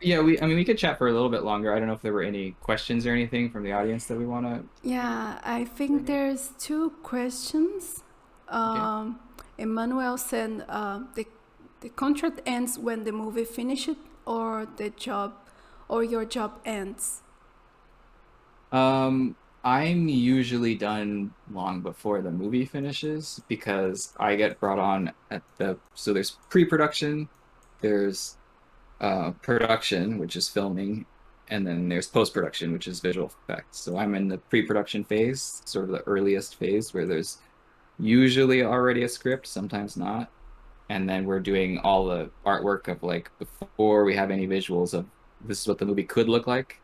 Yeah, we could chat for a little bit longer. I don't know if there were any questions or anything from the audience that we want to Yeah, I think bring up. there's two questions. Okay. Um, Emmanuel said the contract ends when the movie finishes, or the job, or your job ends. I'm usually done long before the movie finishes because I get brought on at so there's pre-production, there's production, which is filming, and then there's post-production, which is visual effects. So I'm in the pre-production phase, sort of the earliest phase where there's usually already a script, sometimes not. And then we're doing all the artwork of like before we have any visuals of this is what the movie could look like.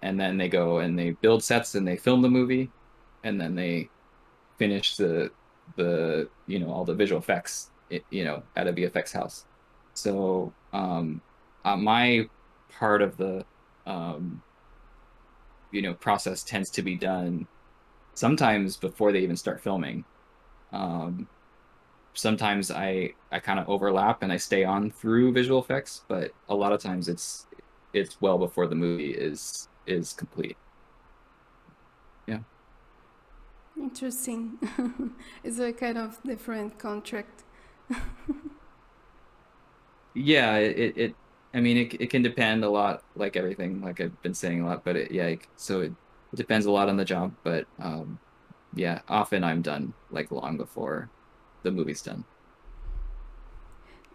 And then they go and they build sets and they film the movie, and then they finish the all the visual effects at a VFX house. So my part of the um, process tends to be done sometimes before they even start filming. Um, Sometimes I kind of overlap and I stay on through visual effects, but a lot of times it's well before the movie is complete. Yeah. Interesting. It's a kind of different contract. Yeah, I mean it can depend a lot like everything like I've been saying a lot, but it depends a lot on the job, but yeah, often I'm done like long before the movie's done.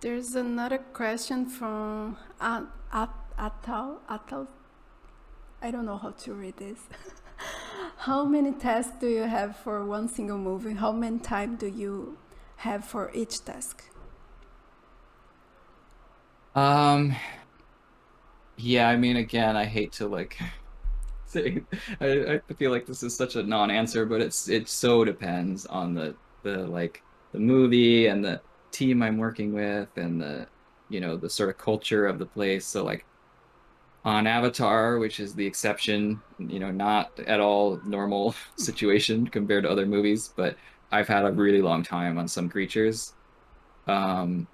There's another question from Atal. I don't know how to read this. How many tasks do you have for one single movie? How many time do you have for each task? Um yeah, I mean again, I hate to like say I feel like this is such a non-answer, but it so depends on the movie and the team I'm working with and the sort of culture of the place. So like on Avatar, which is the exception, not at all normal situation compared to other movies, but I've had a really long time on some creatures, um,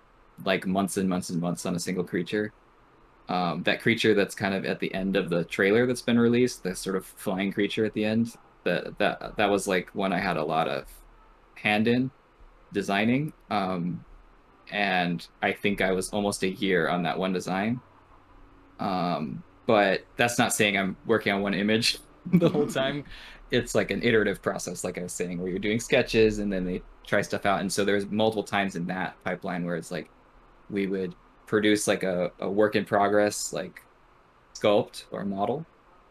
like months and months and months on a single creature. That creature that's kind of at the end of the trailer that's been released, the sort of flying creature at the end, that was like one I had a lot of hand in designing. And I think I was almost a year on that one design. But that's not saying I'm working on one image the whole time. It's like an iterative process, like I was saying, where you're doing sketches and then they try stuff out. And so there's multiple times in that pipeline where it's like we would produce like a work in progress, like sculpt or model,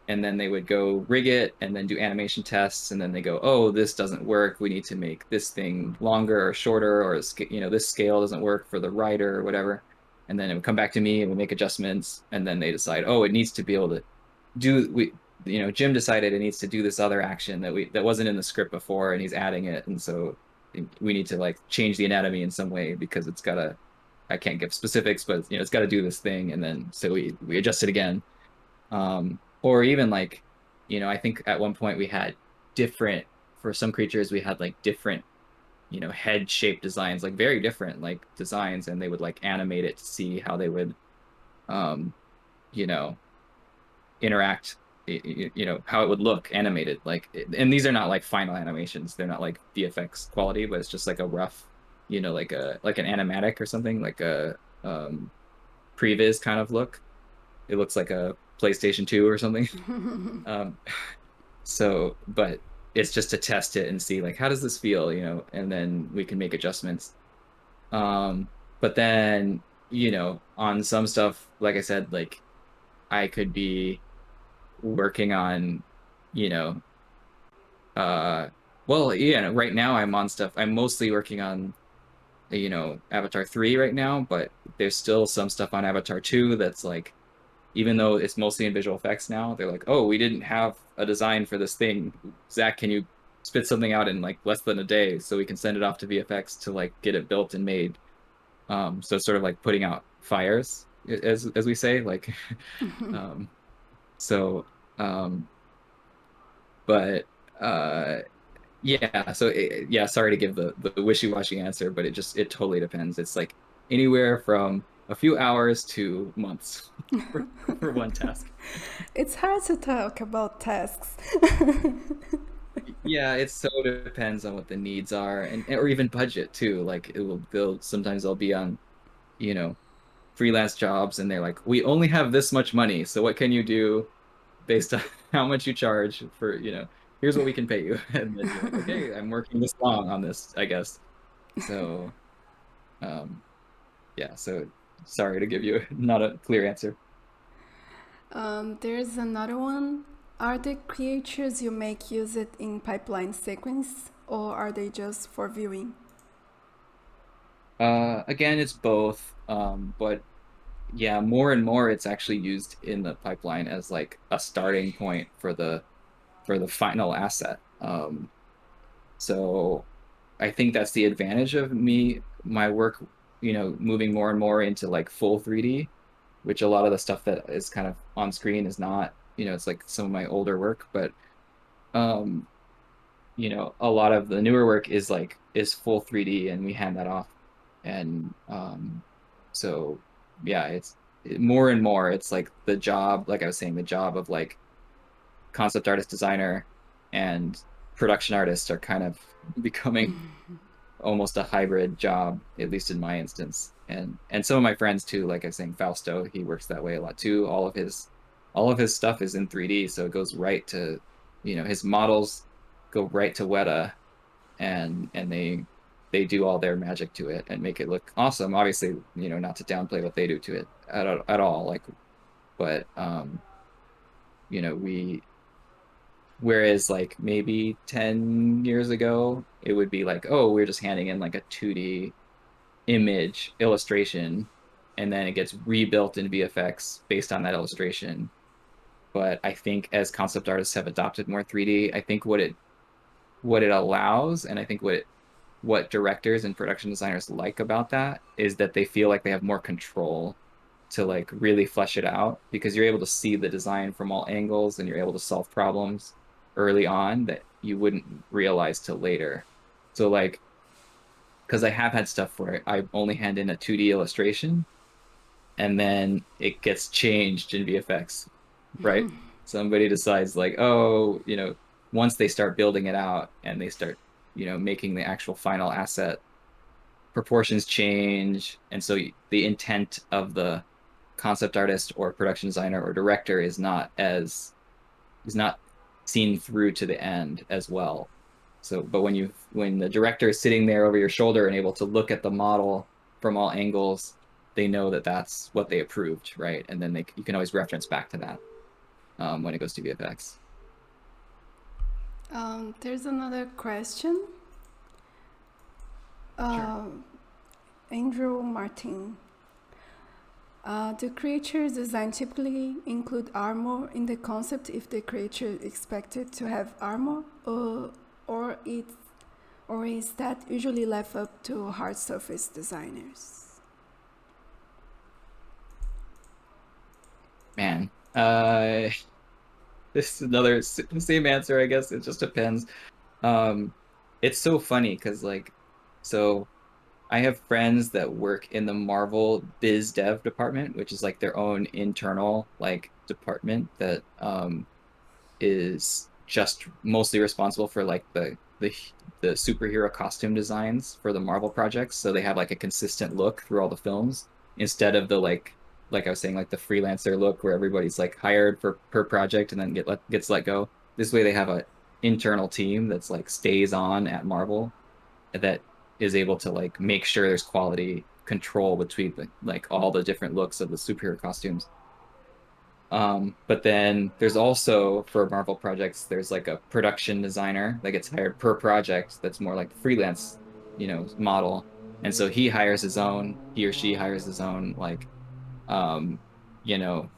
and then they would go rig it and then do animation tests, and then they go, oh, this doesn't work. We need to make this thing longer or shorter, or this scale doesn't work for the writer or whatever. And then it would come back to me and we make adjustments, and then they decide, oh, it needs to be able to do we Jim decided it needs to do this other action that wasn't in the script before, and he's adding it, and so we need to like change the anatomy in some way because it's gotta I can't give specifics, but it's got to do this thing, and then so we adjust it again. Or even like, I think at one point we had different, for some creatures, we had like different, head shape designs, like very different like designs, and they would like animate it to see how they would, um, you know, interact, how it would look animated. Like, and these are not like final animations. They're not like VFX quality, but it's just like a rough, like an animatic or something, like a previs kind of look. It looks like a PlayStation 2 or something. Um, but it's just to test it and see like how does this feel, and then we can make adjustments. But then, on some stuff, like I said, like I could be working on, you know, uh, well, yeah, right now I'm on stuff. I'm mostly working on, Avatar 3 right now, but there's still some stuff on Avatar 2 that's like even though it's mostly in visual effects now, they're like, oh, we didn't have a design for this thing. Zach, can you spit something out in like less than a day so we can send it off to VFX to like get it built and made? So it's sort of like putting out fires, as we say, like, um, so, um, but uh, yeah, so yeah, sorry to give the wishy-washy answer, but it totally depends. It's like anywhere from a few hours to months for one task. It's hard to talk about tasks. Yeah, it so depends on what the needs are, and or even budget too. Like it will they'll sometimes they'll be on, you know, freelance jobs and they're like, we only have this much money, so what can you do based on how much you charge for, here's what we can pay you. And then you're like, okay, I'm working this long on this, I guess. So, um, yeah, so sorry to give you not a clear answer. There's another one. Are the creatures you make use it in pipeline sequence, or are they just for viewing? Again, it's both, but yeah, more and more it's actually used in the pipeline as like a starting point for the final asset. So I think that's the advantage of my work, moving more and more into like full 3D, which a lot of the stuff that is kind of on screen is not, it's like some of my older work, but um, a lot of the newer work is full 3D and we hand that off. And so yeah, more and more it's like the job, like I was saying, the job of like concept artist designer and production artist are kind of becoming almost a hybrid job, at least in my instance. And some of my friends too, like I was saying, Fausto, he works that way a lot too. All of his stuff is in 3D, so it goes right to, his models go right to Weta, and they do all their magic to it and make it look awesome. Obviously, not to downplay what they do to it at all, like, but we whereas like maybe 10 years ago, it would be like, oh, we're just handing in like a 2D image illustration, and then it gets rebuilt in VFX based on that illustration. But I think as concept artists have adopted more 3D, I think what it allows, and I think what directors and production designers like about that is that they feel like they have more control to like really flesh it out, because you're able to see the design from all angles and you're able to solve problems early on that you wouldn't realize till later. So like, because I have had stuff where I only hand in a 2D illustration and then it gets changed in VFX, right? Somebody decides like, oh, once they start building it out and they start, making the actual final asset, proportions change. And so the intent of the concept artist or production designer or director is not seen through to the end as well. So, but when the director is sitting there over your shoulder and able to look at the model from all angles, they know that that's what they approved, right? And then you can always reference back to that when it goes to VFX. There's another question. Sure. Andrew Martin. Do creatures designed typically include armor in the concept if the creature is expected to have armor, or it, or is that usually left up to hard surface designers? Man, this is another same answer, I guess. It just depends. Um, it's so funny because so I have friends that work in the Marvel biz dev department, which is like their own internal like department that is just mostly responsible for like the superhero costume designs for the Marvel projects. So they have like a consistent look through all the films instead of the like I was saying, like the freelancer look where everybody's like hired for per project and then gets let go. This way they have a internal team that's like stays on at Marvel that is able to like make sure there's quality control between like all the different looks of the superhero costumes. But then there's also for Marvel projects, there's like a production designer that gets hired per project that's more like freelance, model. And so he or she hires his own like um, you know,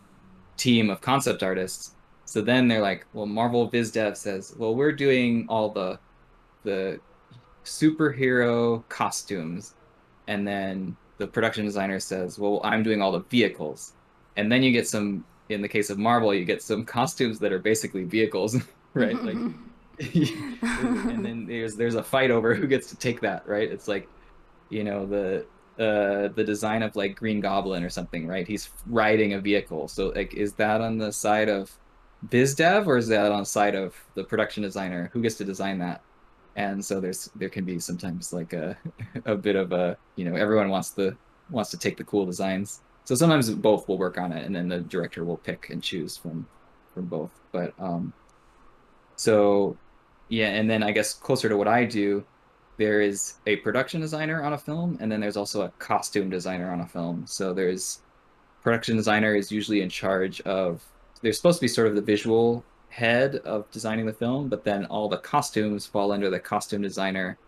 team of concept artists. So then they're like, well, Marvel Biz Dev says, well, we're doing all the superhero costumes. And then the production designer says, well, I'm doing all the vehicles. And then you get in the case of Marvel, you get some costumes that are basically vehicles, right? Like, and then there's a fight over who gets to take that, right? It's like, the the design of like Green Goblin or something, right? He's riding a vehicle. So like is that on the side of biz dev or is that on the side of the production designer? Who gets to design that? And so there can be sometimes like a a bit of a, everyone wants to take the cool designs. So sometimes both will work on it and then the director will pick and choose from both. But so yeah, and then I guess closer to what I do, there is a production designer on a film, and then there's also a costume designer on a film. So there's production designer is usually in charge of, they're supposed to be sort of the visual head of designing the film, but then all the costumes fall under the costume designer.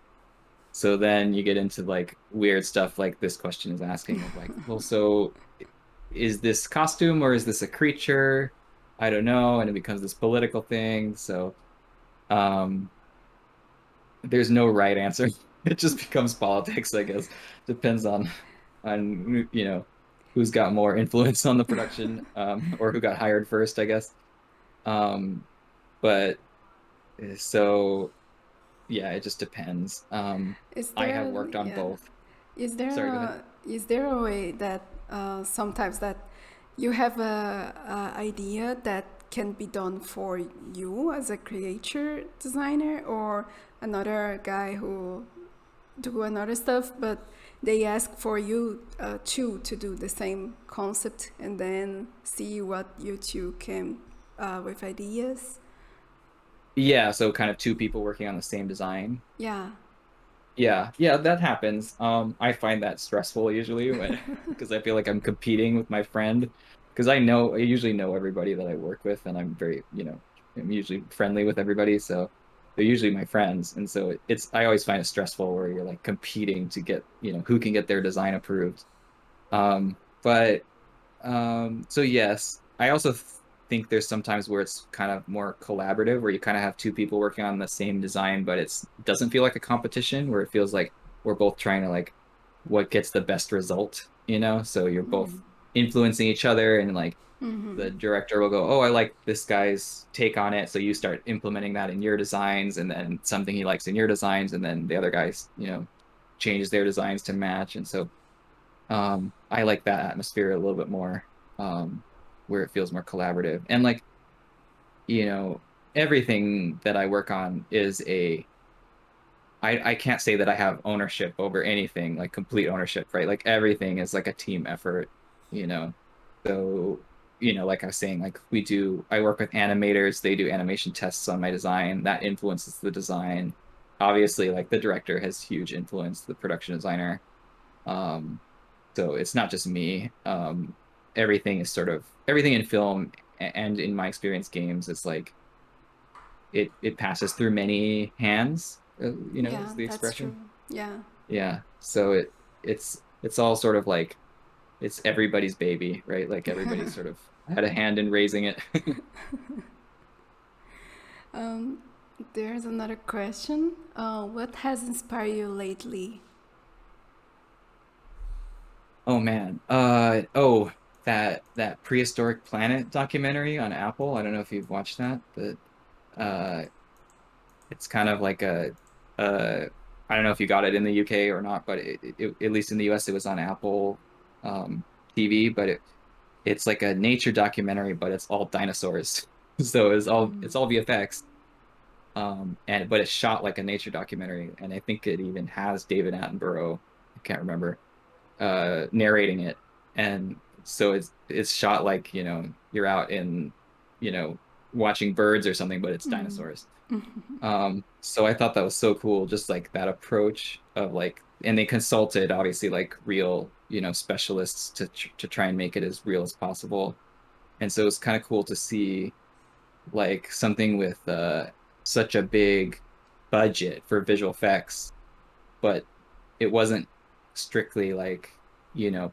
So then you get into like weird stuff like this question is asking of like, well, so is this costume or is this a creature? I don't know. And it becomes this political thing. So um there's no right answer. It just becomes politics, I guess. Depends on who's got more influence on the production, or who got hired first, I guess. Um, but so yeah, it just depends. Is I there have worked on yeah? both. Is there Sorry, go ahead. is there a way that sometimes that you have a idea that can be done for you as a creature designer or another guy who do another stuff, but they ask for you two to do the same concept and then see what you two came with ideas. Yeah, so kind of two people working on the same design. Yeah. Yeah, yeah, that happens. I find that stressful usually when because I feel like I'm competing with my friend because I usually know everybody that I work with and I'm very, I'm usually friendly with everybody, so they're usually my friends. And so I always find it stressful where you're like competing to get, who can get their design approved. But so yes, I also think there's sometimes where it's kind of more collaborative, where you kind of have two people working on the same design, but it's doesn't feel like a competition, where it feels like we're both trying to like what gets the best result, So you're both influencing each other, and like the director will go, "Oh, I like this guy's take on it," so you start implementing that in your designs, and then something he likes in your designs, and then the other guys, changes their designs to match, and so I like that atmosphere a little bit more, where it feels more collaborative. And like, you know, everything that I work on is I can't say that I have ownership over anything, like complete ownership, right? Like everything is like a team effort, you know. So, like I was saying, like I work with animators, they do animation tests on my design, that influences the design. Obviously, like the director has huge influence, the production designer. Um, so it's not just me. Everything in film and in my experience games, it's like it passes through many hands, is Yeah, the that's true. expression. Yeah. Yeah. So it's all sort of like it's everybody's baby, right? Like everybody sort of had a hand in raising it. Um, there's another question. What has inspired you lately? Oh man. That prehistoric planet documentary on Apple. I don't know if you've watched that, but uh it's kind of like uh I don't know if you got it in the UK or not, but at least in the US it was on Apple um TV, but it's like a nature documentary, but it's all dinosaurs. So it's all VFX. And but it's shot like a nature documentary, and I think it even has David Attenborough, I can't remember, narrating it. And so it's shot like, you're out in, you know, watching birds or something, but it's dinosaurs. So I thought that was so cool, just like that approach of like, and they consulted obviously like real, specialists to try and make it as real as possible. And so it's kind of cool to see like something with such a big budget for visual effects, but it wasn't strictly like,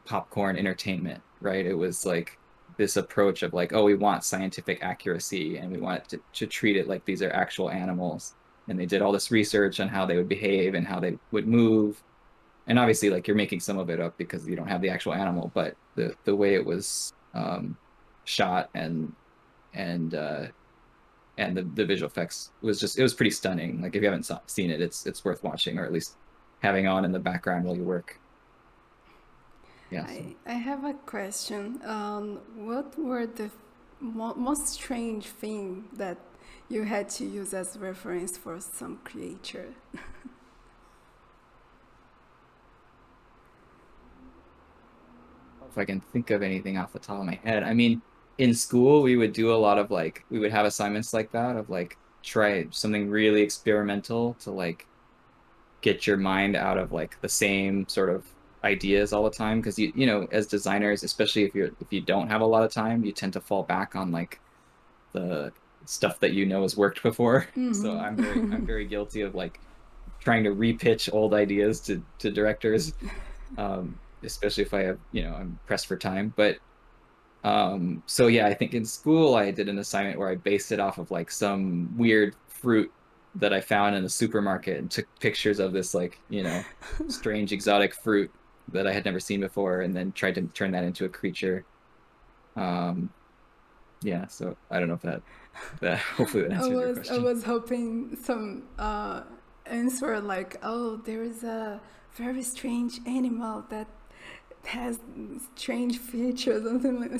popcorn entertainment, right? It was like this approach of like, oh, we want scientific accuracy and we want to treat it like these are actual animals. And they did all this research on how they would behave and how they would move. And obviously, like you're making some of it up because you don't have the actual animal, but the way it was shot and and the visual effects it was pretty stunning. Like if you haven't seen it, it's worth watching or at least having on in the background while you work. Yeah, so I have a question. What were the most strange thing that you had to use as reference for some creature? if I can think of anything off the top of my head. I mean, in school, we would do a lot of like, we would have assignments like that of like, try something really experimental to like get your mind out of like the same sort of ideas all the time. Because you know, as designers, especially if you don't have a lot of time, you tend to fall back on like the stuff that you know has worked before. So I'm very guilty of like trying to repitch old ideas to directors, especially if I have, you know, I'm pressed for time. But so yeah, I think in school I did an assignment where I based it off of like some weird fruit that I found in the supermarket and took pictures of this like, you know, strange exotic fruit that I had never seen before and then tried to turn that into a creature. Um, yeah, so I don't know if that hopefully that answers your I question. was hoping some answer like, oh, there is a very strange animal that has strange features,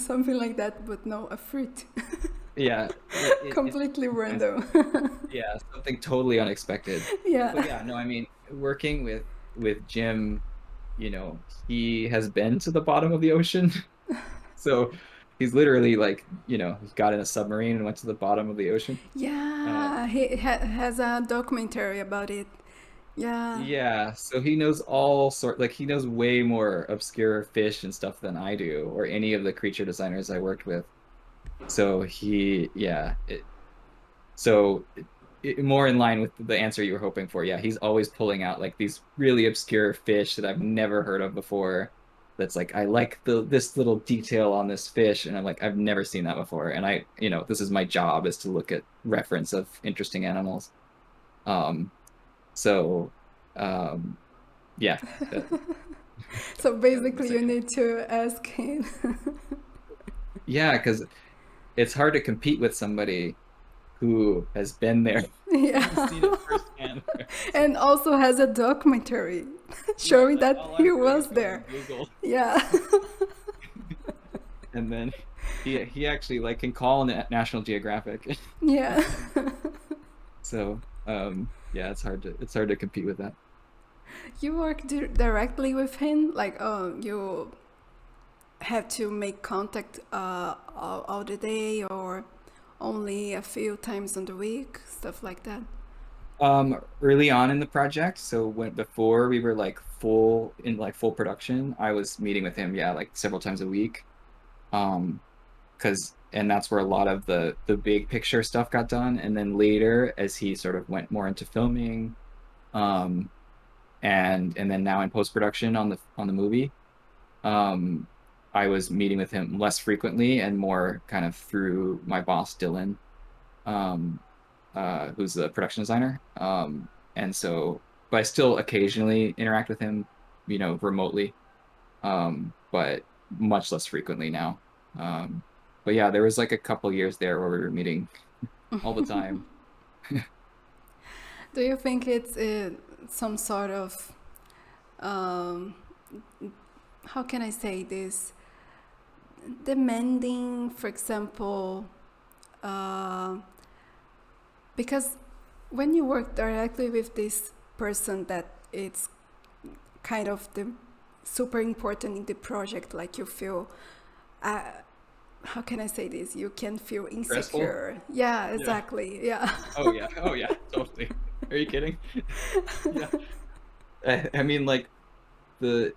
something like that, but no, a fruit. Yeah, it Completely depends. random. Yeah, something totally unexpected. Yeah. But yeah, no, I mean, working with Jim, you know, he has been to the bottom of the ocean. So he's literally like, you know, he got in a submarine and went to the bottom of the ocean. Yeah, he has a documentary about it. Yeah. Yeah, so he knows all sort like he knows way more obscure fish and stuff than I do or any of the creature designers I worked with. So yeah, so more in line with the answer you were hoping for. Yeah, he's always pulling out like these really obscure fish that I've never heard of before. That's like I like the this little detail on this fish, and I'm like I've never seen that before. And I, you know, this is my job is to look at reference of interesting animals. Um, so um, yeah, that, So yeah, I was gonna basically, say you need to ask him. yeah, because it's hard to compete with somebody who has been there and Yeah. seen it firsthand. So And also has a documentary right, showing like that all he I'm doing is was going on there. Google, Yeah. and then he actually like can call National Geographic. Yeah. So yeah, it's hard to compete with that. You work directly with him? Like, you have to make contact all the day or only a few times on the week? Stuff like that. Early on in the project, so when before we were like full production, I was meeting with him, yeah, like several times a week. Um, because and that's where a lot of the big picture stuff got done. And then later, as he sort of went more into filming, um, and then now in post production on the movie, um, I was meeting with him less frequently and more kind of through my boss Dylan, um, who's the production designer. And so, but I still occasionally interact with him, you know, remotely, but much less frequently now. Um, but yeah, there was like a couple years there where we were meeting all the time. Do you think it's some sort of, um, how can I say this, demanding, for example, uh, because when you work directly with this person that it's kind of the super important in the project, like you feel, uh, how can I say this? You can feel Stressful? insecure. Yeah, Yeah. exactly. Yeah. Oh yeah. Oh yeah. Totally. Are you kidding? Yeah. I mean, like the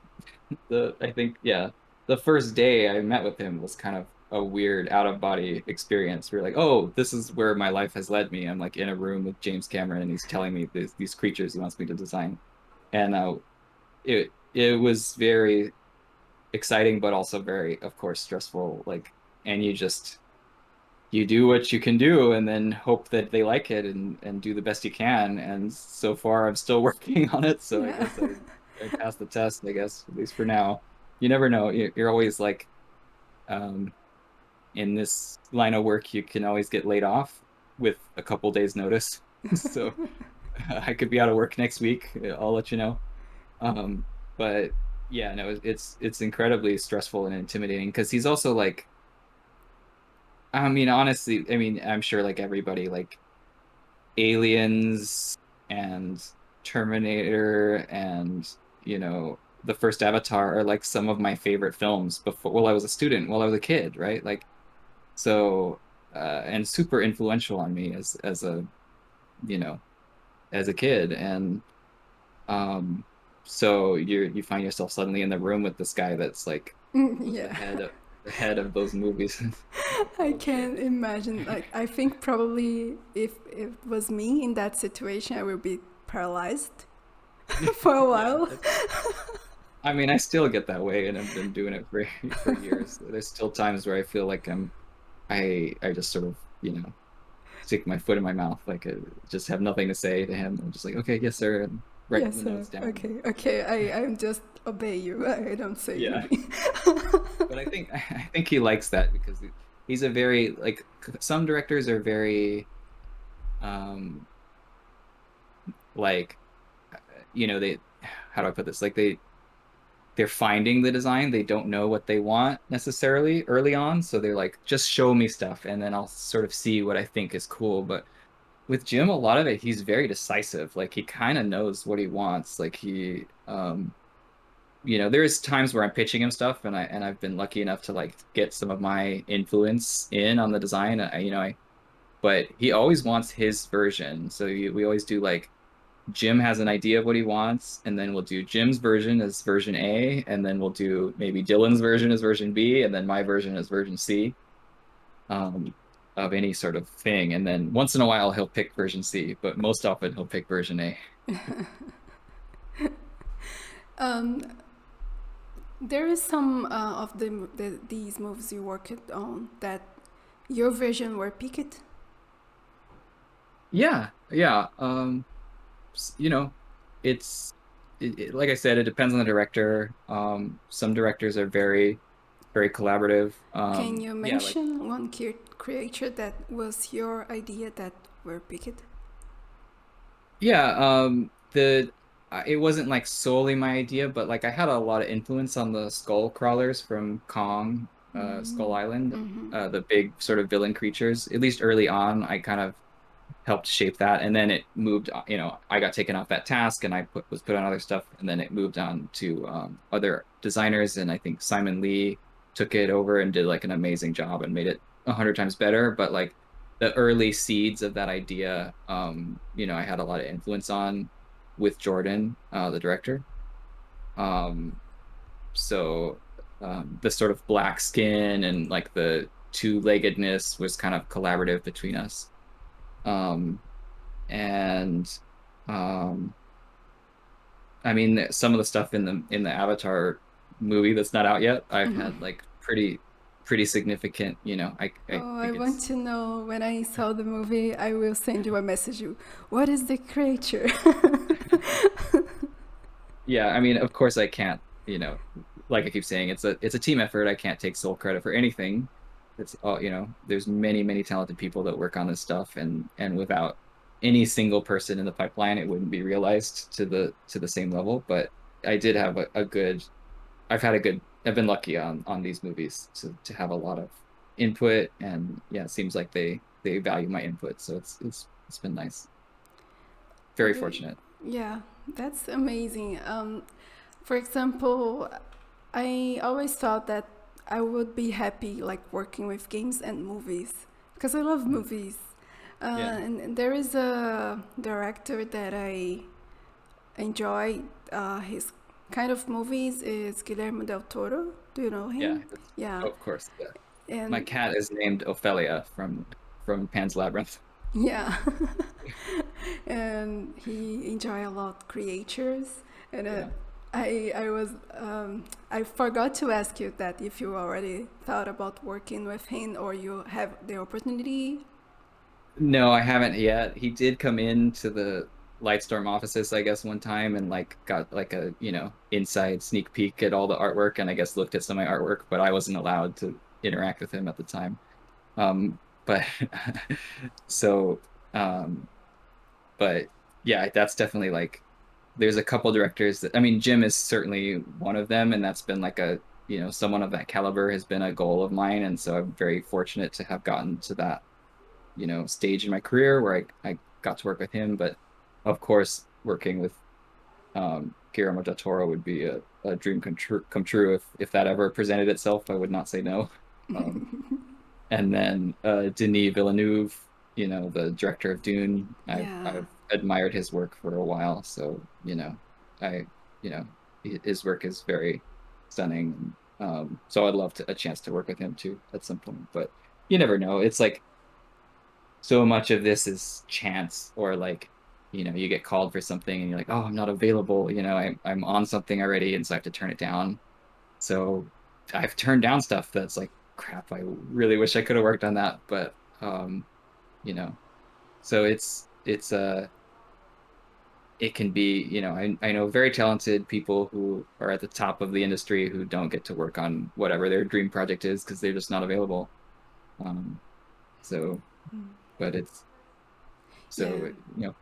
I think yeah, the first day I met with him was kind of a weird out of body experience. We are like, oh, this is where my life has led me. I'm like in a room with James Cameron, and he's telling me these creatures he wants me to design, and it was very exciting, but also very, of course, stressful. Like, and you do what you can do, and then hope that they like it, and do the best you can. And so far, I'm still working on it. So I Yeah. guess I passed the test. I guess at least for now. You never know. You're always like um, in this line of work, you can always get laid off with a couple days notice. So I could be out of work next week. I'll let you know. Um, but yeah, no, it's incredibly stressful and intimidating because he's also like, I mean, honestly, I mean, I'm sure like everybody like Aliens and Terminator and the first Avatar are like some of my favorite films before while I was a student, while I was a kid, right? Like so and super influential on me as a you know as a kid and um so you find yourself suddenly in the room with this guy that's like was Yeah. the head of those movies. Like, I oh shit. can imagine. Like, I think probably if it was me in that situation, I would be paralyzed for a Yeah, while. I mean, I still get that way, and I've been doing it for for years. There's still times where I feel like I just sort of stick my foot in my mouth, like just have nothing to say to him. I'm just like, okay, yes, sir, and write Yes, the sir. notes down. Okay, okay. I just obey you. I don't say Yeah, anything. but I think he likes that because he's a very like some directors are very um like they how do I put this like they're finding the design. They don't know what they want necessarily early on. So they're like, just show me stuff and then I'll sort of see what I think is cool. But with Jim, a lot of it, he's very decisive. Like he kind of knows what he wants. Like there's times where I'm pitching him stuff and I've been lucky enough to like get some of my influence in on the design. But he always wants his version. So we always do like Jim has an idea of what he wants, and then we'll do Jim's version as version A, and then we'll do maybe Dylan's version as version B, and then my version as version C, um, of any sort of thing. And then once in a while he'll pick version C, but most often he'll pick version A. Um, there is some of these movies you worked on that your version were picked. Yeah, yeah. It's like I said, it depends on the director. Some directors are very, very collaborative. Can you Yeah, like mention one creature that was your idea that were picked? yeah, the it wasn't like solely my idea, but like I had a lot of influence on the skull crawlers from Kong, Skull Island, the big sort of villain creatures. At least early on, I kind of helped shape that, and then it moved. I got taken off that task, and was put on other stuff, and then it moved on to other designers, and I think Simon Lee took it over and did like an amazing job and made it 100 times better. But like the early seeds of that idea, I had a lot of influence on with Jordan, the director. Um, so the sort of black skin and like the two-leggedness was kind of collaborative between us. Um, and um I mean some of the stuff in the Avatar movie that's not out yet, I've had like pretty significant, I Oh, I think want it's to know when I saw the movie. I will send you a message. What is the creature? yeah, I mean of course I can't, like I keep saying, it's a team effort. I can't take sole credit for anything. It's all, there's many talented people that work on this stuff, and without any single person in the pipeline it wouldn't be realized to the same level. But I did have a good I've been lucky on these movies to have a lot of input, and yeah, it seems like they value my input, so it's been nice. Very Do- fortunate. yeah, that's amazing. For example, I always thought that I would be happy like working with games and movies because I love Mhm. movies. Yeah, And there is a director that I enjoy his kind of movies is Guillermo Del Toro. Do you know yeah, him? Yeah, of course. Yeah. My and cat is named Ophelia from Pan's Labyrinth. yeah, and he enjoy a lot creatures. And Yeah. I forgot to ask you that if you already thought about working with him or you have the opportunity. No, I haven't yet. He did come into the Lightstorm offices, I guess, one time and like got like a, inside sneak peek at all the artwork and I guess looked at some of my artwork, but I wasn't allowed to interact with him at the time. But so, um, but yeah, that's definitely like there's a couple directors that, I mean, Jim is certainly one of them, and that's been like a, someone of that caliber has been a goal of mine, and so I'm very fortunate to have gotten to that, stage in my career where I got to work with him. But of course, working with Guillermo Del Toro would be a dream come true if that ever presented itself. I would not say no. Um, and then Denis Villeneuve, the director of Dune. Yeah. I've admired his work for a while, so I you know his work is very stunning. So I'd love a chance to work with him too at some point. But you never know. It's like so much of this is chance, or like you get called for something and you're like, oh, I'm not available. I'm on something already, and so I have to turn it down. So I've turned down stuff that's like, crap, I really wish I could have worked on that. But you know, so it can be, I know very talented people who are at the top of the industry who don't get to work on whatever their dream project is because they're just not available. Um, so, but it's Yeah. so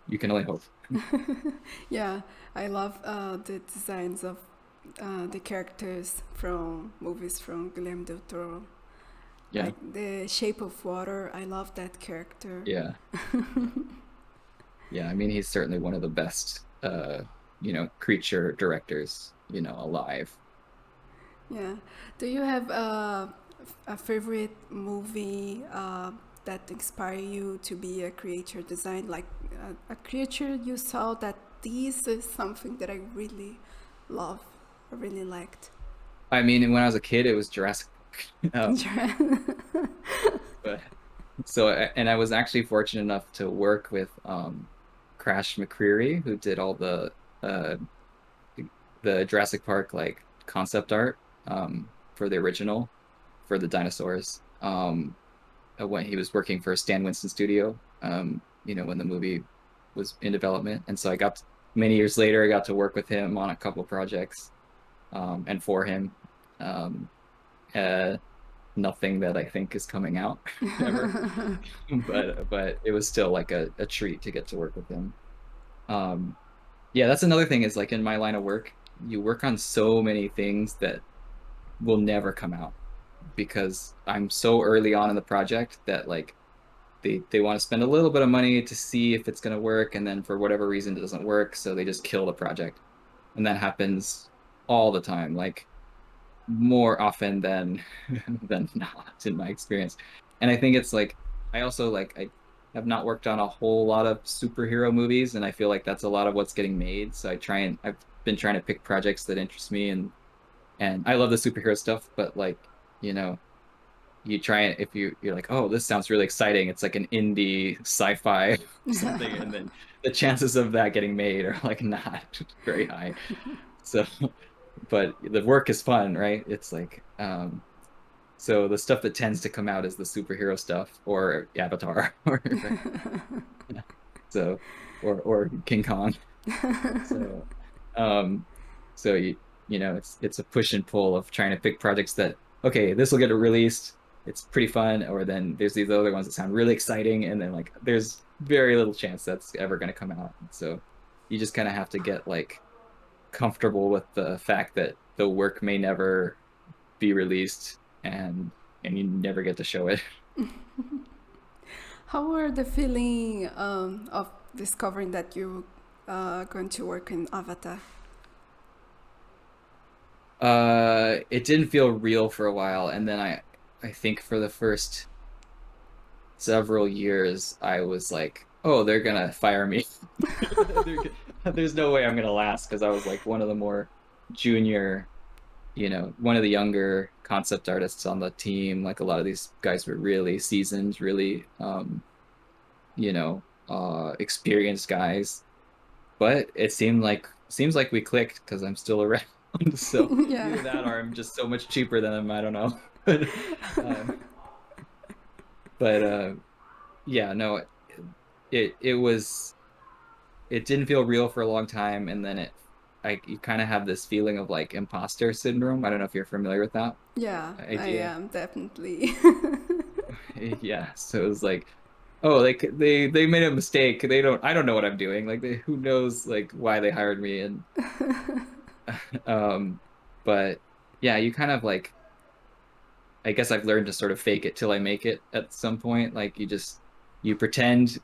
you can only hope. Yeah. I love the designs of the characters from movies from Guillermo Del Toro. Yeah, Like the Shape of Water, I love that character. yeah, yeah. I mean, he's certainly one of the best, creature directors, alive. Yeah. Do you have a favorite movie that inspire you to be a creature design? Like a creature you saw that this is something that I really love, I really liked. I mean, when I was a kid, it was Jurassic Park. But and I was actually fortunate enough to work with Crash McCreary, who did all uh the Jurassic Park like concept art for the original for the dinosaurs. When he was working for Stan Winston Studio, when the movie was in development, and so many years later I got to work with him on a couple projects and for him. Um, uh, Nothing that I think is coming out ever, but it was still like a treat to get to work with him. Um, yeah, that's another thing is like in my line of work, you work on so many things that will never come out because I'm so early on in the project that like they want to spend a little bit of money to see if it's going to work, and then for whatever reason it doesn't work, so they just kill the project. And that happens all the time, like more often than than not in my experience. And I think it's like I also like I have not worked on a whole lot of superhero movies, and I feel like that's a lot of what's getting made. So I've been trying to pick projects that interest me, and I love the superhero stuff, but like, you know, you try and if you're like, oh, this sounds really exciting, it's like an indie sci-fi or something, and then the chances of that getting made are like not very high. So but the work is fun, right? It's like so the stuff that tends to come out is the superhero stuff or Avatar or yeah. So or King Kong. So um so it's a push and pull of trying to pick projects that, okay, this will get released, it's pretty fun, or then there's these other ones that sound really exciting, and then like there's very little chance that's ever going to come out. So you just kind of have to get like comfortable with the fact that the work may never be released, and you never get to show it. How were the feeling of discovering that you going to work in Avatar? It didn't feel real for a while, and then I think for the first several years I was like, oh, they're gonna fire me. There's no way I'm gonna last because I was like one of the more junior, one of the younger concept artists on the team. Like a lot of these guys were really seasoned, really experienced guys. But it seems like we clicked because I'm still around. So Yeah. either that or I'm just so much cheaper than them. I don't know. But um, but yeah, no, it was it didn't feel real for a long time, and then you kind of have this feeling of like imposter syndrome. I don't know if you're familiar with that Yeah, I idea. am definitely. Yeah, so it was like oh, they made a mistake. I don't know what I'm doing. Like who knows like why they hired me and um but yeah, you kind of like I guess I've learned to sort of fake it till I make it at some point. Like you pretend,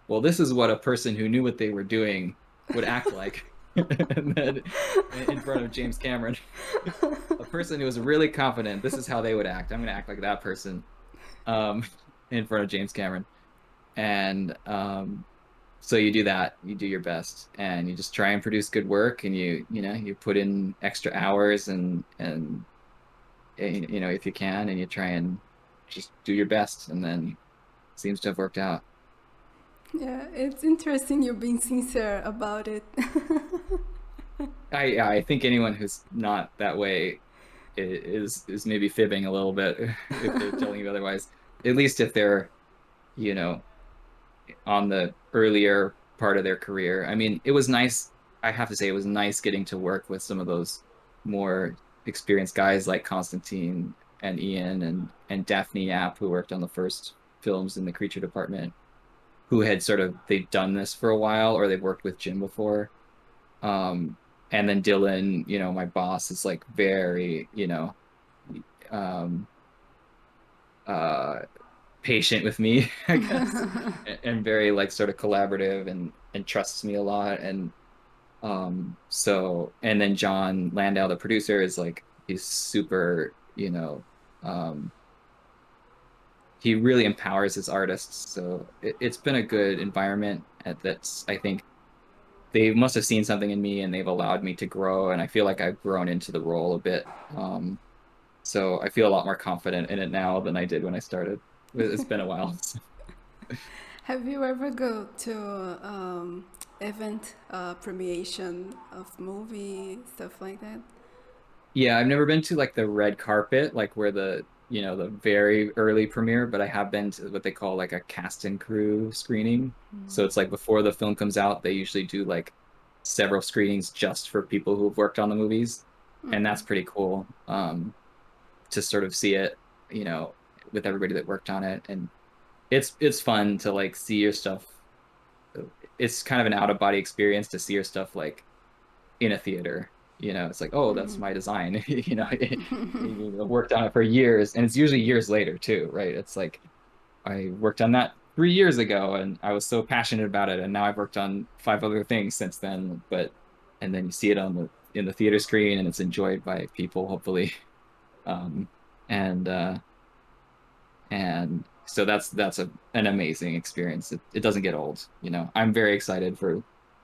well, this is what a person who knew what they were doing would act like. And then in front of James Cameron, a person who was really confident, this is how they would act. I'm going to act like that person um, in front of James Cameron. And so you do that, you do your best, and you just try and produce good work, and you put in extra hours and if you can, and you try and just do your best, and then it seems to have worked out. Yeah, it's interesting you're being sincere about it. I think anyone who's not that way is maybe fibbing a little bit if they're telling you otherwise. At least if they're, you know, on the earlier part of their career. I mean, it was nice. I have to say, it was nice getting to work with some of those more experienced guys like Constantine and Ian and Daphne Yap, who worked on the first films in the creature department, who had sort of they've done this for a while or they've worked with Jim before. Um, and then Dylan, my boss is like very, um, uh, patient with me, I guess, and very like sort of collaborative and trusts me a lot. And and then John Landau, the producer, is like he's super, he really empowers his artists. So it's been a good environment that's I think they must have seen something in me and they've allowed me to grow. And I feel like I've grown into the role a bit. So I feel a lot more confident in it now than I did when I started. It's been a while. Have you ever go to event premiation of movie stuff like that? Yeah, I've never been to like the red carpet, like where the very early premiere, but I have been to what they call like a cast and crew screening. So it's like before the film comes out, they usually do like several screenings just for people who've worked on the movies. And that's pretty cool. To sort of see it, you know, with everybody that worked on it. And it's fun to like see your stuff. It's kind of an out of body experience to see your stuff like in a theater. It's like, oh, that's my design. You worked on it for years, and it's usually years later too, right? It's like I worked on that 3 years ago, and I was so passionate about it, and now I've worked on five other things since then. And then you see it in the theater screen, and it's enjoyed by people, hopefully. Um, and and so that's an amazing experience. It doesn't get old. I'm very excited for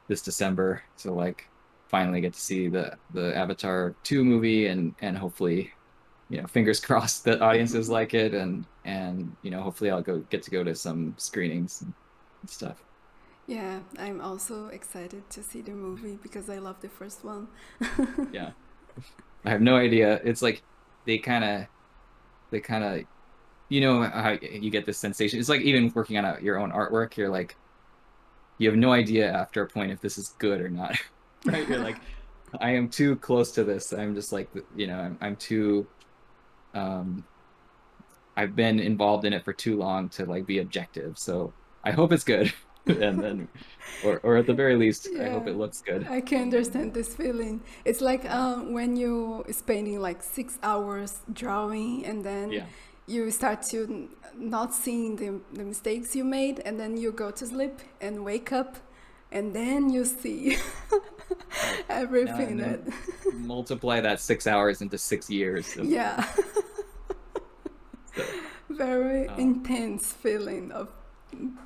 this December to like finally get to see the Avatar 2 movie and hopefully, fingers crossed that audiences like it and hopefully I'll get to go to some screenings and stuff. Yeah, I'm also excited to see the movie because I love the first one. Yeah. I have no idea. It's like they kind of they kind of how you get this sensation. It's like even working on your own artwork, you're like you have no idea after a point if this is good or not. Right? You're like, I am too close to this. I'm just like, I'm too, um, I've been involved in it for too long to like be objective. So I hope it's good. And then, or at the very least, I hope Yeah, it looks good. I can understand this feeling. It's like Yeah. when you spending like 6 hours drawing and then Yeah. you start to not seeing the mistakes you made and then you go to sleep and wake up and then you see Right. Now, everything and that then multiply that 6 hours into 6 years. yeah, So, very um, intense feeling of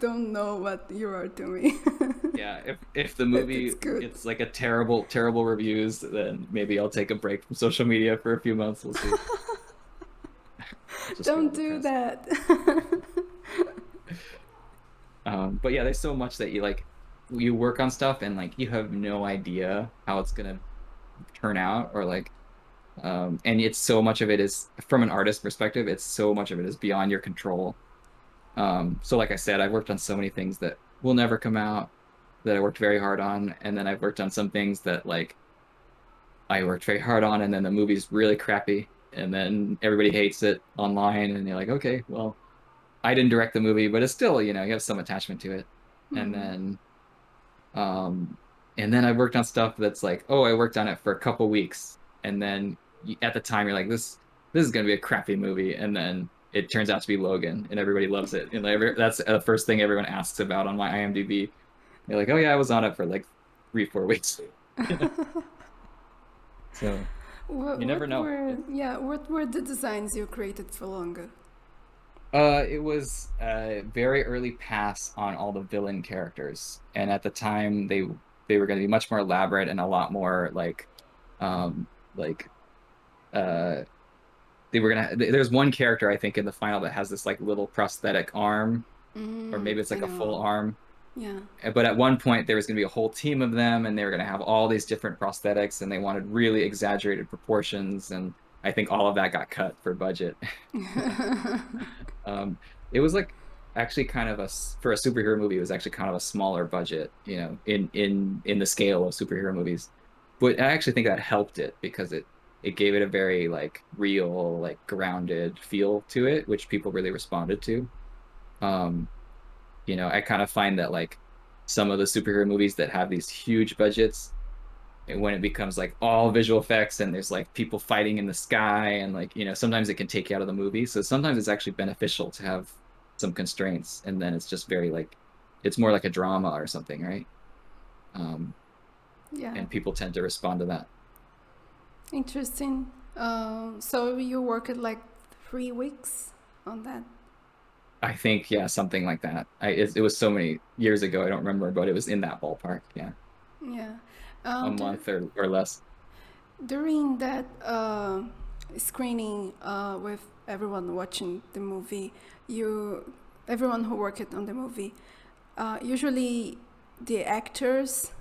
don't know what you are doing. yeah, if the But it's movie good. gets like a terrible, terrible reviews, then maybe I'll take a break from social media for a few months. We'll see. I'll just feel Don't do depressed. that. But yeah, there's so much that you work on stuff and like you have no idea how it's gonna turn out or like and it's so much of it is from an artist perspective, it's so much of it is beyond your control. So like I said, I've worked on so many things that will never come out that I worked very hard on, and then I've worked on some things that like I worked very hard on, and then the movie's really crappy, and then everybody hates it online, and you're like, okay, well, I didn't direct the movie, but it's still, you know, you have some attachment to it. And then um and then I worked on stuff that's like, oh, I worked on it for a couple weeks, and then at the time you're like, this is gonna be a crappy movie, and then it turns out to be Logan, and everybody loves it. And that's the first thing everyone asks about on my IMDb. They're like, oh yeah, I was on it for like 3 4 weeks. You know, so you never know. What were the designs you created for longer? It was a very early pass on all the villain characters, and at the time they were going to be much more elaborate and a lot more um like uh they were gonna. There's one character I think in the final that has this like little prosthetic arm, or maybe it's I like a full know. arm. Yeah. But at one point there was going to be a whole team of them, and they were going to have all these different prosthetics, and they wanted really exaggerated proportions, and I think all of that got cut for budget. Um, it was like actually kind of for a superhero movie, it was actually kind of a smaller budget, you know, in the scale of superhero movies. But I actually think that helped it because it gave it a very like real, like grounded feel to it, which people really responded to. Um, you know, I kind of find that like some of the superhero movies that have these huge budgets, and when it becomes like all visual effects and there's like people fighting in the sky and like, you know, sometimes it can take you out of the movie. So sometimes it's actually beneficial to have some constraints, and then it's just very like it's more like a drama or something, right? um Yeah. and people tend to respond to that. Interesting. So you worked like 3 weeks on that? I think, yeah, something like that. It was so many years ago, I don't remember, but it was in that ballpark. Yeah, Yeah. a Dur- month or less. during that screening with everyone watching the movie, you, everyone who worked on the movie, usually the actors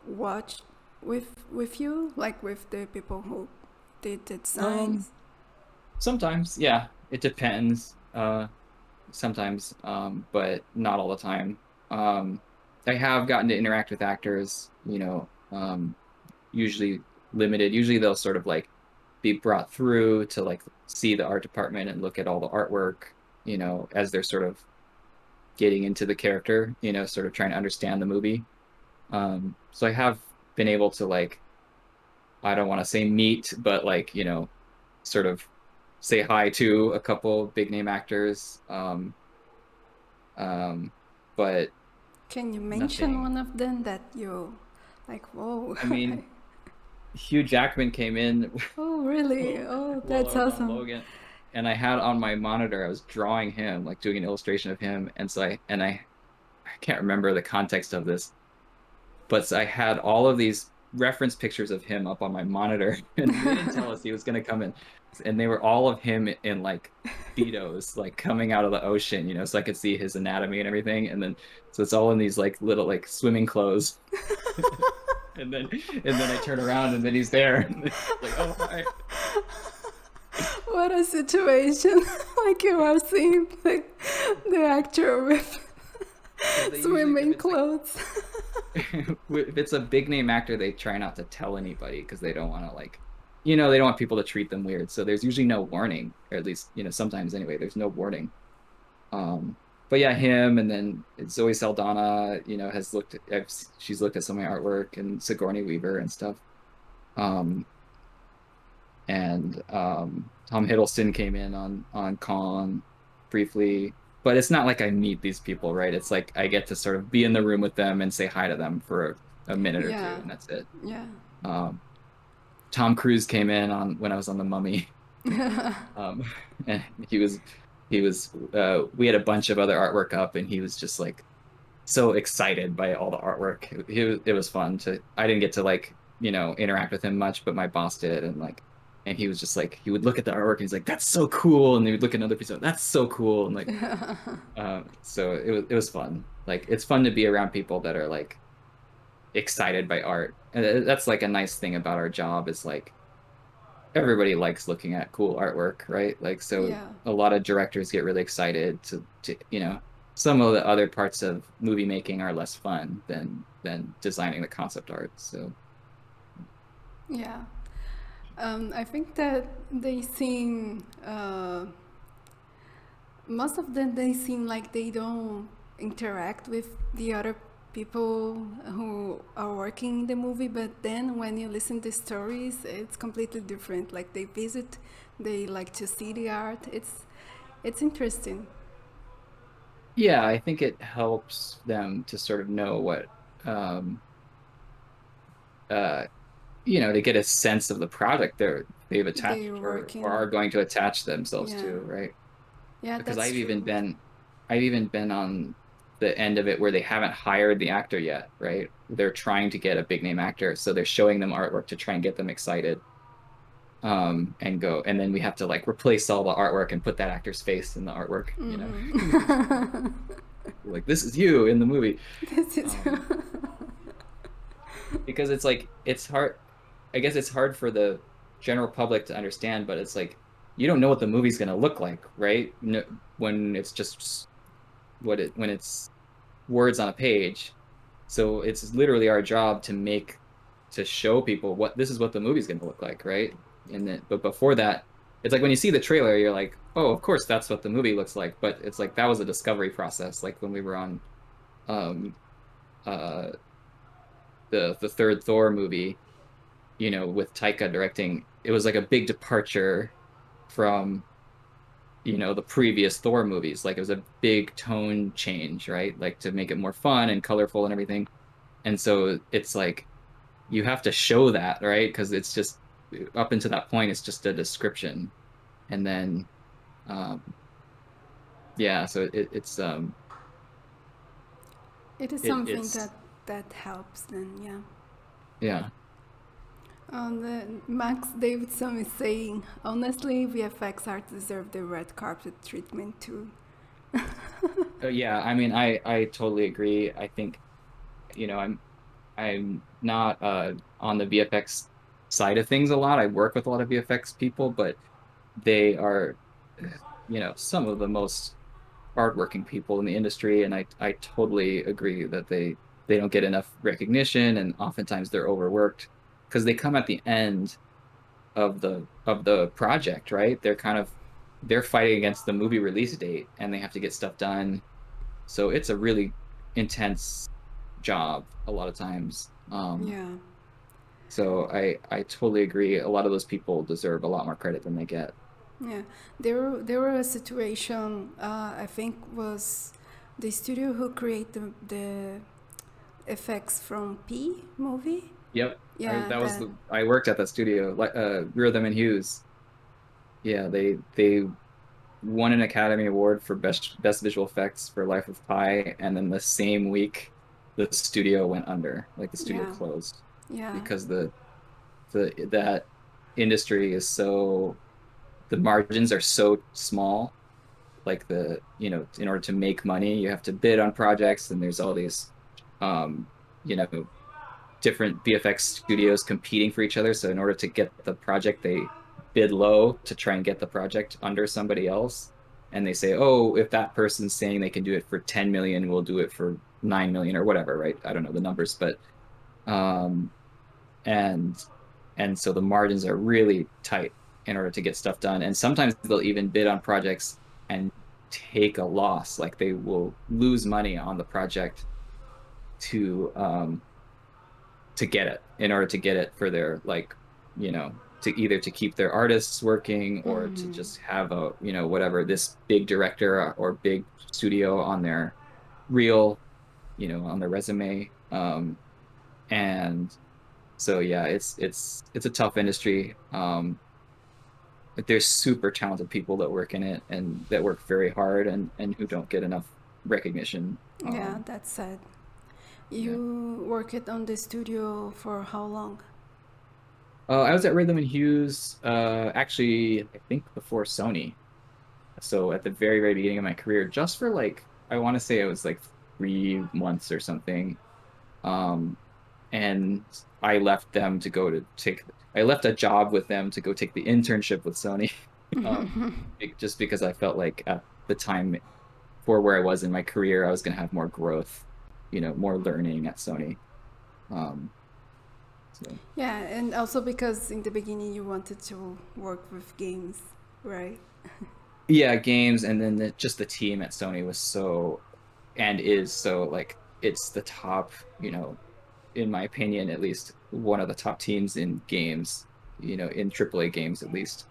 watch with you, like with the people who did the um designs. Sometimes, yeah, it depends. Sometimes, but not all the time. Um, I have gotten to interact with actors, you know, usually limited. Usually they'll sort of like be brought through to like see the art department and look at all the artwork, you know, as they're sort of getting into the character, you know, sort of trying to understand the movie. So I have been able to like, I don't want to say meet, but like, you know, sort of say hi to a couple big name actors. Um, but Can you mention nothing. one of them that you like? Whoa! I mean, Hugh Jackman came in Oh, really? Oh, while I that's was on awesome. Logan, and I had on my monitor, I was drawing him, like doing an illustration of him, and so I can't remember the context of this, but I had all of these reference pictures of him up on my monitor, and they didn't tell us he was going to come in, and they were all of him in like speedos, like coming out of the ocean, you know, so I could see his anatomy and everything, and then so it's all in these like little like swimming clothes, and then I turn around and then he's there, and it's like, oh hi. What a situation! Like you are seeing the actor with Yeah, they usually, if swimming it's like clothes. if it's a big name actor, they try not to tell anybody because they don't want to like, you know, they don't want people to treat them weird. So there's usually no warning, or at least, you know, sometimes anyway, there's no warning. Um, but yeah, him, and then Zoe Saldana, you know, has looked at, she's looked at some of my artwork, and Sigourney Weaver and stuff. Um, and Tom Hiddleston came in on Kong briefly, but it's not like I meet these people, right? It's like I get to sort of be in the room with them and say hi to them for a minute or two, Yeah, and that's it. yeah. Um, Tom Cruise came in on when I was on The Mummy, um, and we had a bunch of other artwork up, and he was just like so excited by all the artwork. It was fun to. I didn't get to like, you know, interact with him much, but my boss did, and like, and he was just like he would look at the artwork and he's like, "That's so cool," and he would look at another piece of, "That's so cool," and like, so it was fun. Like it's fun to be around people that are like excited by art, and that's like a nice thing about our job is like everybody likes looking at cool artwork, right? Like, so Yeah, a lot of directors get really excited to, you know, some of the other parts of movie making are less fun than designing the concept art. So, yeah. I think that they seem most of them they seem like they don't interact with the other people who are working in the movie, but then when you listen to stories it's completely different. Like they visit, they like to see the art. It's interesting. Yeah, I think it helps them to sort of know what um uh to get a sense of the product they've attached They're or are working. going to attach themselves Yeah, to, right? yeah, Because that's true. I've even been on the end of it where they haven't hired the actor yet, right? They're trying to get a big name actor, so they're showing them artwork to try and get them excited. And go, and then we have to like replace all the artwork and put that actor's face in the artwork, like this is you in the movie. This is Um, because it's like it's hard. I guess it's hard for the general public to understand, but it's like you don't know what the movie's going to look like, right? No, when it's just when it's words on a page. So it's literally our job to show people what this is what the movie's going to look like, right? And then, but before that, it's like when you see the trailer, you're like, oh, of course that's what the movie looks like. But it's like that was a discovery process. Like when we were on um uh the third Thor movie, with Taika directing, it was like a big departure from the previous Thor movies. Like it was a big tone change, right? Like to make it more fun and colorful and everything. And so it's like you have to show that, right? Because it's just up until that point, it's just a description. And then, um, yeah, so it is something it's that helps then, yeah. yeah. Max Davidson is saying, honestly, VFX art deserve the red carpet treatment too. Yeah, I mean, I totally agree. I think, I'm not on the VFX side of things a lot. I work with a lot of VFX people, but they are, some of the most hardworking people in the industry, and I totally agree that they don't get enough recognition, and oftentimes they're overworked because they come at the end of the project, right? They're fighting against the movie release date, and they have to get stuff done. So it's a really intense job a lot of times. Yeah, So I totally agree. A lot of those people deserve a lot more credit than they get. yeah. There were a situation, I think was the studio who created the effects from P movie. Yep. Yeah, that. I worked at that studio, like Rhythm and Hughes. Yeah, they won an Academy Award for best visual effects for Life of Pi, and then the same week the studio went under, like the studio Yeah, closed yeah, because that industry is so the margins are so small. Like in order to make money, you have to bid on projects, and there's all these um, you know, different VFX studios competing for each other. So in order to get the project, they bid low to try and get the project under somebody else. And they say, oh, if that person's saying they can do it for 10 million, we'll do it for 9 million or whatever, right? I don't know the numbers, but um and so the margins are really tight in order to get stuff done. And sometimes they'll even bid on projects and take a loss, like they will lose money on the project to get it in order to get it for their like to either to keep their artists working or to just have a whatever this big director or big studio on their reel, on their resume. And so yeah, it's a tough industry. But there's super talented people that work in it and that work very hard and who don't get enough recognition. yeah. That's sad. Yeah. You worked on the studio for how long? I was at Rhythm and Hughes, actually, I think before Sony. So at the very, very beginning of my career, just for like, I want to say it was like 3 months or something. Um, and I left them to go to take, I left a job with them to go take the internship with Sony. Um, just because I felt like at the time for where I was in my career, I was going to have more growth, more learning at Sony. Um, so. Yeah, and also because in the beginning you wanted to work with games, right? yeah, games, and then just the team at Sony was so and is so like it's the top, in my opinion, at least one of the top teams in games, in AAA games at least.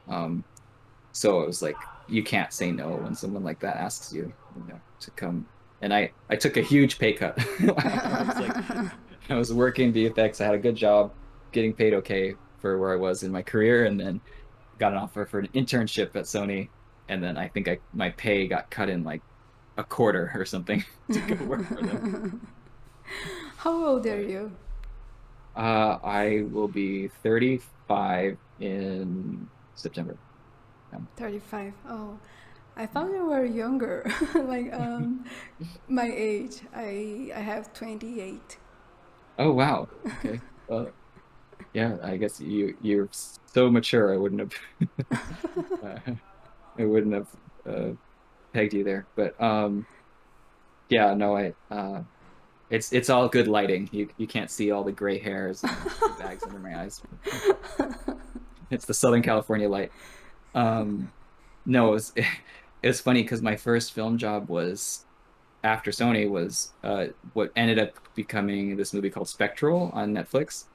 So it was like you can't say no when someone like that asks you, to come. And I took a huge pay cut. I was like, I was working VFX. I had a good job, getting paid okay for where I was in my career, and then got an offer for an internship at Sony. And then I think my pay got cut in like a quarter or something to go work for them. How old are But you? I will be 35 in September. Um, 35. Oh, I thought yeah. you were younger, like my age. I have 28. Oh wow. Okay. Well, yeah, I guess you're so mature. I wouldn't have uh, I wouldn't have pegged you there. But yeah, no, I it's all good lighting. You can't see all the gray hairs and the bags under my eyes. It's the Southern California light. Um, no, it was funny because my first film job was after Sony was what ended up becoming this movie called Spectral on Netflix.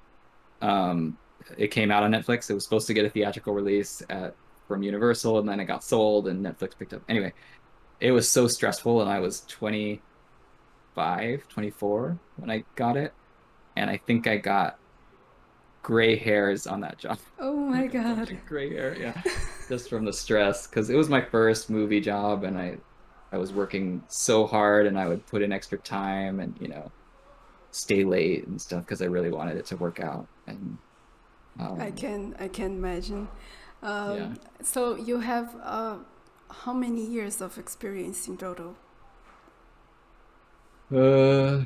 Um, it came out on Netflix. It was supposed to get a theatrical release from Universal, and then it got sold, and Netflix picked up. Anyway, it was so stressful, and I was 25, 24 when I got it, and I think I got gray hairs on that job, Oh my like a bunch God. of gray hair, yeah, just from the stress, because it was my first movie job, and I was working so hard, and I would put in extra time, and stay late and stuff because I really wanted it to work out, and um, I can imagine. yeah. So you have how many years of experience in total? Uh,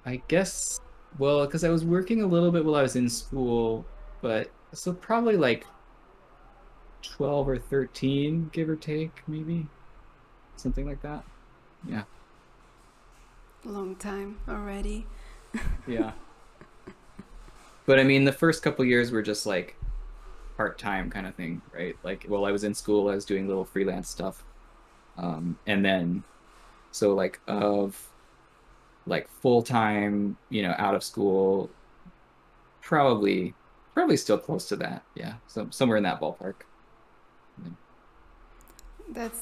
I guess, well, because I was working a little bit while I was in school, but so probably like 12 or 13, give or take, maybe something like that. Yeah. Long time already. Yeah. But I mean, the first couple years were just like part-time kind of thing, right? Like while I was in school, I was doing little freelance stuff. And then so like of like full-time, out of school, probably still close to that. Yeah. So somewhere in that ballpark. That's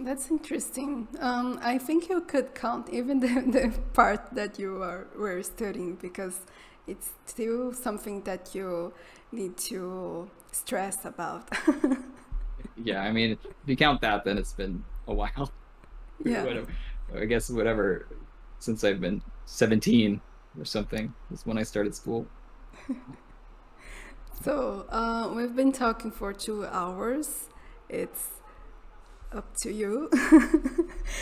that's interesting. I think you could count even the part that you were studying because it's still something that you need to stress about. Yeah, I mean, if you count that, then it's been a while. Yeah. Whatever. I guess whatever, since I've been 17 or something is when I started school. So we've been talking for 2 hours. It's up to you.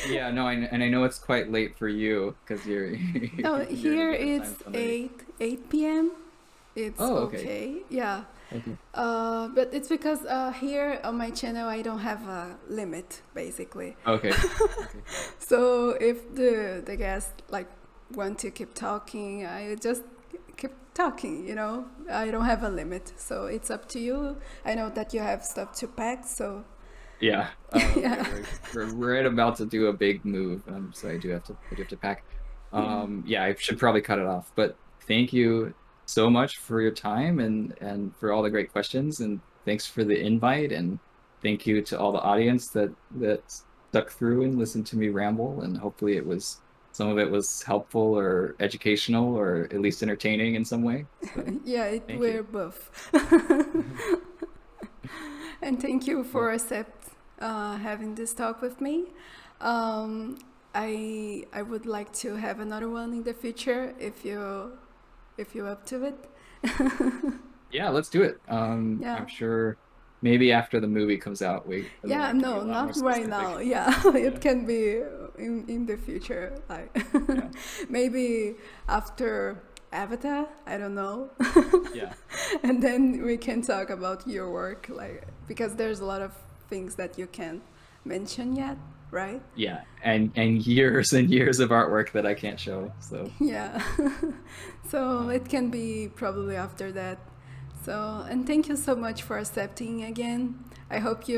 Yeah, no, and I know it's quite late for you because you're No, you're in here Atlanta it's time zone already. 8 p.m. It's Oh, okay. okay. Yeah. Okay. But it's because here on my channel I don't have a limit basically. Okay. Okay. So if the guests like want to keep talking, I just keep talking. I don't have a limit, so it's up to you. I know that you have stuff to pack, so Yeah. Yeah, yeah, we're right about to do a big move. So I do have to pack. yeah. Yeah, I should probably cut it off. But thank you so much for your time and for all the great questions, and thanks for the invite, and thank you to all the audience that stuck through and listened to me ramble, and hopefully some of it was helpful or educational or at least entertaining in some way. So Yeah, it thank you. were both. And thank you for Well, accept having this talk with me. Um, I would like to have another one in the future if you're up to it. yeah, let's do it. Yeah. I'm sure maybe after the movie comes out, and then Yeah, I can be no, a lot more not right now. specific. Yeah, it Yeah, can be in the future, like yeah, maybe after Avatar. I don't know, yeah, and then we can talk about your work, like because there's a lot of things that you can't mention yet, right? yeah. And years and years of artwork that I can't show. So, Yeah. So it um, can be probably after that. So and thank you so much for accepting again. I hope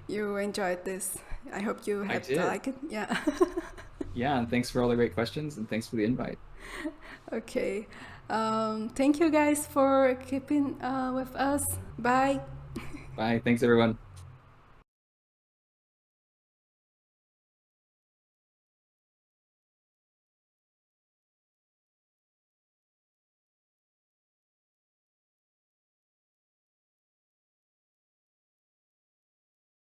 you enjoyed this. I hope you I have did. liked it. Yeah. Yeah, and thanks for all the great questions and thanks for the invite. Okay. Thank you guys for keeping with us. Bye. Bye. Thanks everyone.